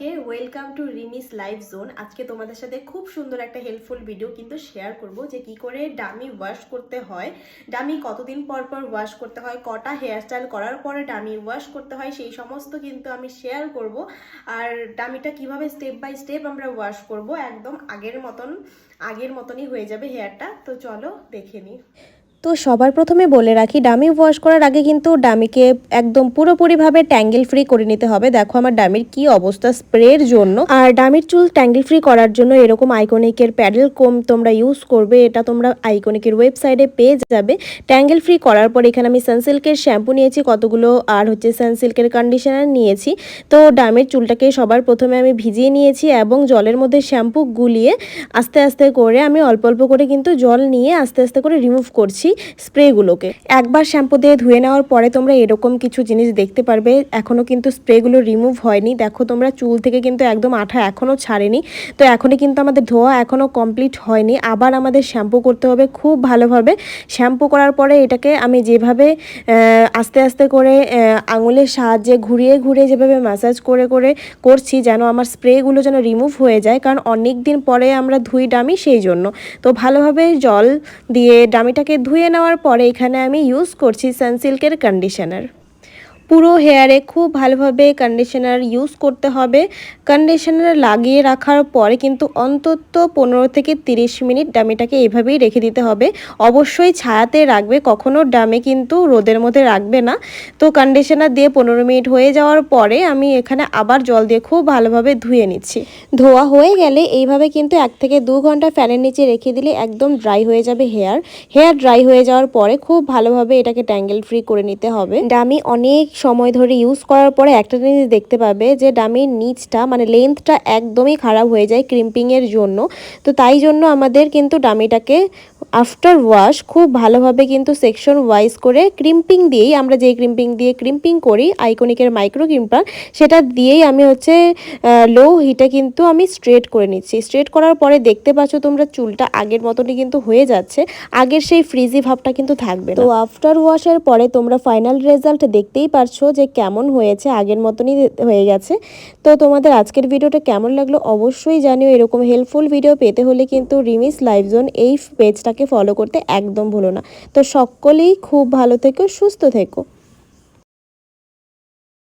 সবাইকে welcome to রিমিস live zone. আজকে তোমাদের সাথে খুব সুন্দর একটা হেল্পফুল ভিডিও কিন্তু শেয়ার করব যে কি করে ডামি ওয়াশ করতে হয়, ডামি কতদিন পর পর ওয়াশ করতে হয়, কটা হেয়ারস্টাইল করার পরে ডামি ওয়াশ করতে হয়, সেই সমস্ত কিন্তু আমি শেয়ার করব। আর ডামিটা কিভাবে স্টেপ বাই স্টেপ আমরা ওয়াশ করব, একদম আগের মতনই হয়ে যাবে হেয়ারটা। তো চলো দেখে নিই। তো সবার প্রথমে বলে রাখি, ডামি ওয়াশ করার আগে কিন্তু ডামিকে একদম পুরোপুরিভাবে ট্যাঙ্গেল ফ্রি করে নিতে হবে। দেখো আমার ডামির কি অবস্থা স্প্রের জন্য। আর ডামির চুল ট্যাঙ্গেল ফ্রি করার জন্য এরকম আইকনিকের প্যাডেল কোম তোমরা ইউজ করবে। এটা তোমরা আইকনিকের ওয়েবসাইটে পেয়ে যাবে। ট্যাঙ্গেল ফ্রি করার পর এখানে আমি সানসিল্কের শ্যাম্পু নিয়েছি কতগুলো, আর হচ্ছে সানসিল্কের কন্ডিশনার নিয়েছি। তো ডামির চুলটাকে সবার প্রথমে আমি ভিজিয়ে নিয়েছি এবং জলের মধ্যে শ্যাম্পু গুলিয়ে আস্তে আস্তে করে আমি অল্প অল্প করে কিন্তু জল নিয়ে আস্তে আস্তে করে রিমুভ করছি স্প্রেগুলোকে। একবার শ্যাম্পু দিয়ে ধুয়ে নেওয়ার পরে তোমরা এরকম কিছু জিনিস দেখতে পারবে। এখনও কিন্তু স্প্রেগুলো রিমুভ হয়নি। দেখো তোমরা চুল থেকে কিন্তু একদম আঠা এখনও ছাড়েনি। তো এখনই কিন্তু আমাদের ধোয়া এখনও কমপ্লিট হয়নি। আবার আমাদের শ্যাম্পু করতে হবে খুব ভালোভাবে। শ্যাম্পু করার পরে এটাকে আমি যেভাবে আস্তে আস্তে করে আঙুলের সাহায্যে ঘুরিয়ে ঘুরিয়ে যেভাবে ম্যাসাজ করে করে করছি যেন আমার স্প্রেগুলো যেন রিমুভ হয়ে যায়, কারণ অনেক দিন পরে আমরা ধুই ডামি, সেই জন্য। তো ভালোভাবে জল দিয়ে ডামিটাকে ধুয়ে নেওয়ার পরে এখানে আমি ইউজ করছি সানসিল্কের কন্ডিশনার। পুরো হেয়ারে খুব ভালোভাবে কন্ডিশনার ইউজ করতে হবে। কন্ডিশনার লাগিয়ে রাখার পরে কিন্তু অন্তত 15 থেকে 30 মিনিট ডামিটাকে এইভাবেই রেখে দিতে হবে। অবশ্যই ছায়াতে রাখবে, কখনো ডামে কিন্তু রোদের মধ্যে রাখবে না। তো কন্ডিশনার দিয়ে 15 মিনিট হয়ে যাওয়ার পরে আমি এখানে আবার জল দিয়ে খুব ভালোভাবে ধুয়ে নিচ্ছি। ধোয়া হয়ে গেলে এইভাবে কিন্তু 1 থেকে 2 ঘন্টা ফ্যানের নিচে রেখে দিলে একদম ড্রাই হয়ে যাবে হেয়ার ড্রাই হয়ে যাওয়ার পরে খুব ভালোভাবে এটাকে ট্যাঙ্গেল ফ্রি করে নিতে হবে। ডামি অনেক সময় ধরে ইউজ করার পরে একটা জিনিস দেখতে পাবে যে ডামির নিচটা মানে লেন্থটা একদমই খারাপ হয়ে যায় ক্রিম্পিংয়ের জন্য। তো তাই জন্য আমাদের কিন্তু ডামিটাকে আফটার ওয়াশ খুব ভালোভাবে কিন্তু সেকশন ওয়াইজ করে ক্রিম্পিং দিয়েই, আমরা যে ক্রিম্পিং দিয়ে ক্রিম্পিং করি আইকনিকের মাইক্রো ক্রিম্পার, সেটা দিয়েই আমি হচ্ছে লো হিটে কিন্তু আমি স্ট্রেট করে নিচ্ছি। স্ট্রেট করার পরে দেখতে পাচ্ছ তোমরা চুলটা আগের মতনই কিন্তু হয়ে যাচ্ছে, আগের সেই ফ্রিজি ভাবটা কিন্তু থাকবে। তো আফটার ওয়াশের পরে তোমরা ফাইনাল রেজাল্ট দেখতেই পারছো যে কেমন হয়েছে, আগের মতনই হয়ে গেছে। তো তোমাদের আজকের ভিডিওটা কেমন লাগলো অবশ্যই জানিও। এরকম হেল্পফুল ভিডিও পেতে হলে কিন্তু রিমিস লাইভ জোন এই পেজটাকে ফলো করতে একদম ভুলো না। তো সকলেই খুব ভালো থেকো, সুস্থ থেকো।